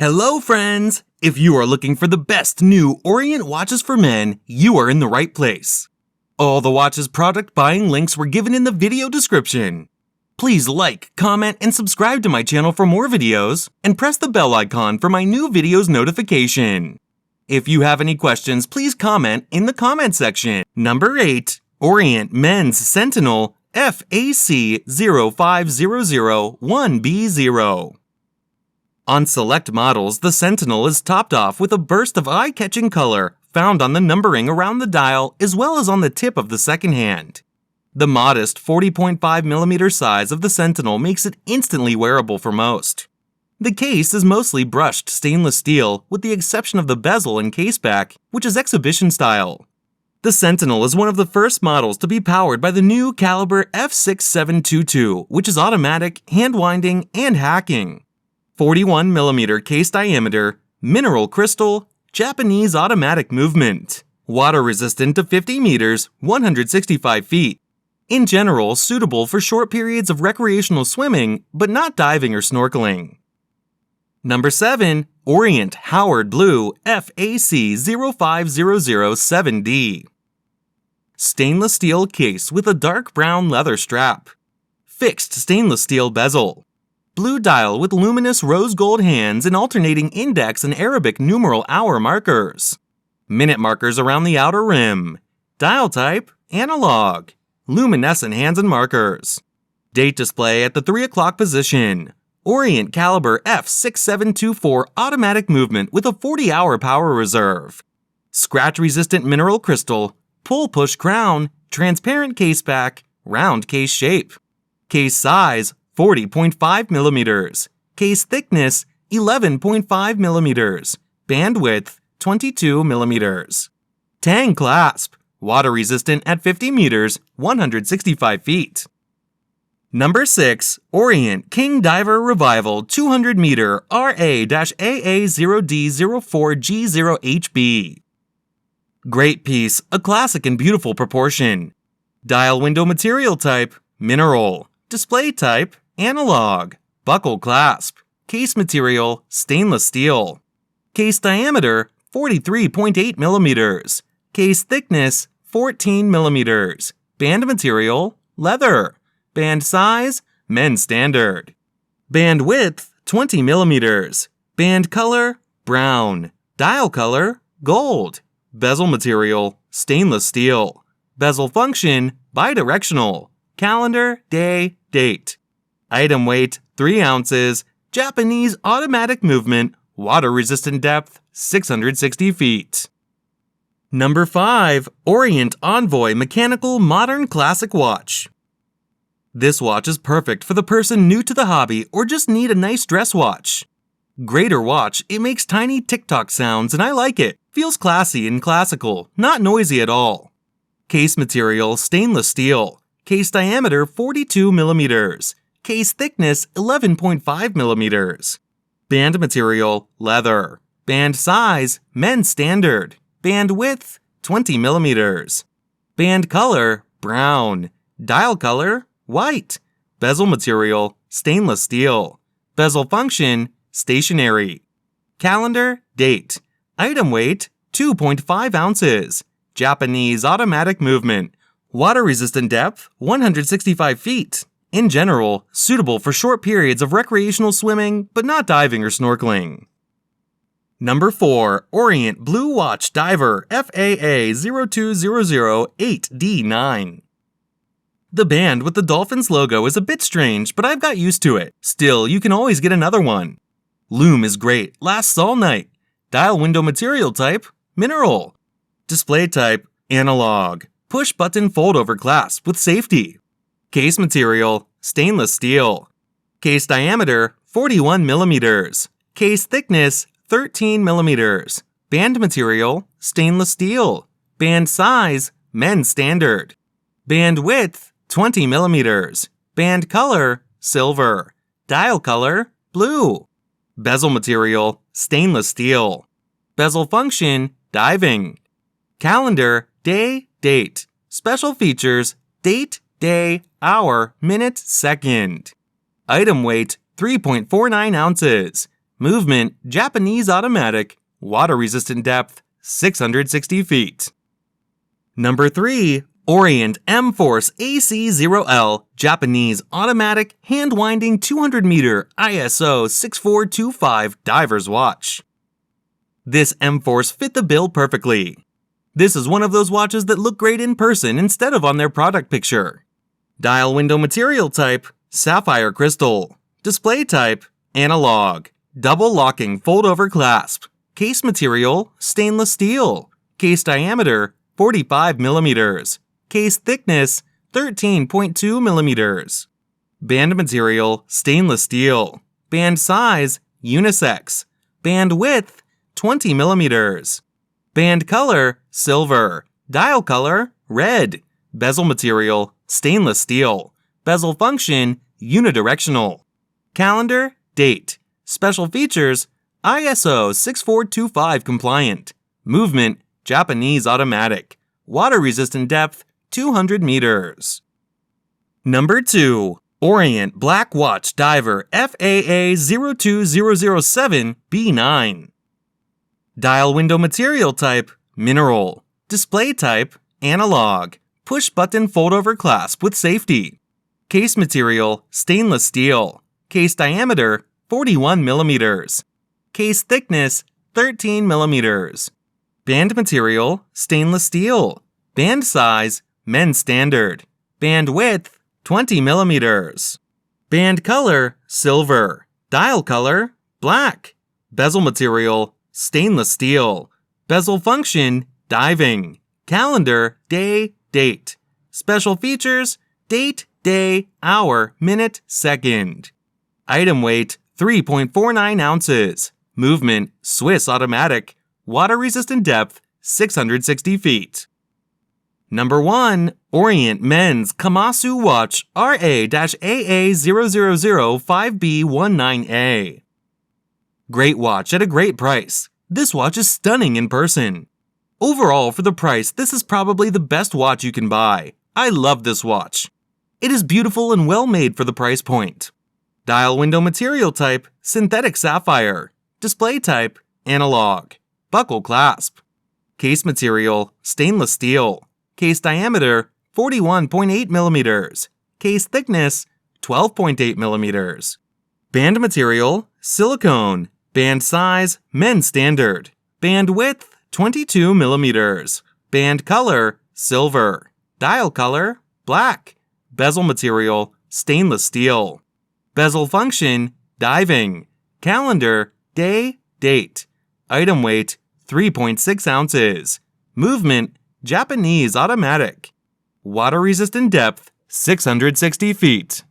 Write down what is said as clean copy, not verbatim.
Hello friends! If you are looking for the best new Orient watches for men, you are in the right place. All the watches product buying links were given in the video description. Please like, comment, and subscribe to my channel for more videos, and press the bell icon for my new videos notification. If you have any questions, please comment in the comment section. Number 8. Orient Men's Sentinel FAC 05001B0. On select models, the Sentinel is topped off with a burst of eye-catching color found on the numbering around the dial as well as on the tip of the second hand. The modest 40.5mm size of the Sentinel makes it instantly wearable for most. The case is mostly brushed stainless steel with the exception of the bezel and case back, which is exhibition style. The Sentinel is one of the first models to be powered by the new caliber F6722, which is automatic, hand winding, and hacking. 41mm case diameter, mineral crystal, Japanese automatic movement, water resistant to 50 meters, 165 feet. In general, suitable for short periods of recreational swimming, but not diving or snorkeling. Number 7. Orient Howard Blue FAC 05007D. Stainless steel case with a dark brown leather strap. Fixed stainless steel bezel. Blue dial with luminous rose gold hands and alternating index and Arabic numeral hour markers. Minute markers around the outer rim. Dial type, analog. Luminescent hands and markers. Date display at the 3 o'clock position. Orient caliber F6724 automatic movement with a 40-hour power reserve. Scratch-resistant mineral crystal, pull-push crown, transparent case back, round case shape. Case size, 40.5mm. Case thickness, 11.5mm. Bandwidth, 22mm. Tang clasp, water resistant at 50 meters, 165 feet. Number 6. Orient King Diver Revival 200-meter RA-AA0D04G0HB. Great piece, a classic and beautiful proportion. Dial window material type, mineral. Display type, analog. Buckle clasp. Case material, stainless steel. Case diameter, 43.8mm. Case thickness, 14mm. Band material, leather. Band size, men's standard. Band width, 20mm. Band color, brown. Dial color, gold. Bezel material, stainless steel. Bezel function, bidirectional. Calendar, day, date. Item weight, 3 ounces. Japanese automatic movement. Water resistant depth, 660 feet. Number 5. Orient Envoy Mechanical Modern Classic Watch. This watch is perfect for the person new to the hobby or just need a nice dress watch. Greater watch, it makes tiny tick-tock sounds and I like it. Feels classy and classical, not noisy at all. Case material, stainless steel. Case diameter, 42mm. Case thickness, 11.5mm. Band material, leather. Band size, men's standard. Band width, 20mm. Band color, brown. Dial color, white. Bezel material, stainless steel. Bezel function, stationary. Calendar, date. Item weight, 2.5 ounces. Japanese automatic movement. Water resistant depth, 165 feet. In general, suitable for short periods of recreational swimming, but not diving or snorkeling. Number 4. Orient Blue Watch Diver FAA 02008D9. The band with the Dolphins logo is a bit strange, but I've got used to it. Still, you can always get another one. Lume is great, lasts all night. Dial window material type, mineral. Display type, analog. Push button fold over clasp with safety. Case material, stainless steel. Case diameter, 41mm. Case thickness, 13mm. Band material, stainless steel. Band size, men's standard. Band width, 20mm. Band color, silver. Dial color, blue. Bezel material, stainless steel. Bezel function, diving. Calendar, day, date. Special features, date, day, hour, minute, second. Item weight, 3.49 ounces. Movement, Japanese automatic. Water-resistant depth, 660 feet. Number 3. Orient Mforce AC0L Japanese Automatic Hand-Winding 200-meter ISO 6425 Diver's Watch. This Mforce fit the bill perfectly. This is one of those watches that look great in person instead of on their product picture. Dial window material type, sapphire crystal. Display type, analog. Double locking fold-over clasp. Case material, stainless steel. Case diameter, 45 millimeters. Case thickness, 13.2 millimeters. Band material, stainless steel. Band size, unisex. Band width, 20 millimeters. Band color, silver. Dial color, red. Bezel material, stainless steel. Bezel function, unidirectional. Calendar, date. Special features, ISO 6425 compliant. Movement, Japanese automatic. Water-resistant depth, 200 meters. Number 2. Orient Black Watch Diver FAA 02007 B9. Dial window material type, mineral. Display type, analog. Push-button fold-over clasp with safety. Case material, stainless steel. Case diameter, 41 millimeters. Case thickness, 13 millimeters. Band material, stainless steel. Band size, men's standard. Band width, 20 millimeters. Band color, silver. Dial color, black. Bezel material, stainless steel. Bezel function, diving. Calendar, day, date. Special features, date, day, hour, minute, second. Item weight, 3.49 ounces. Movement, Swiss automatic. Water-resistant depth, 660 feet. Number 1. Orient Men's Kamasu Watch RA-AA0005B19A. Great watch at a great price. This watch is stunning in person. Overall, for the price, this is probably the best watch you can buy. I love this watch. It is beautiful and well made for the price point. Dial window material type, synthetic sapphire. Display type, analog. Buckle clasp. Case material, stainless steel. Case diameter, 41.8 millimeters. Case thickness, 12.8 millimeters. Band material, silicone. Band size, men's standard. Band width, 22 millimeters. Band color, silver. Dial color, black. Bezel material, stainless steel. Bezel function, diving. Calendar, day, date. Item weight, 3.6 ounces. Movement, Japanese automatic. Water-resistant depth, 660 feet.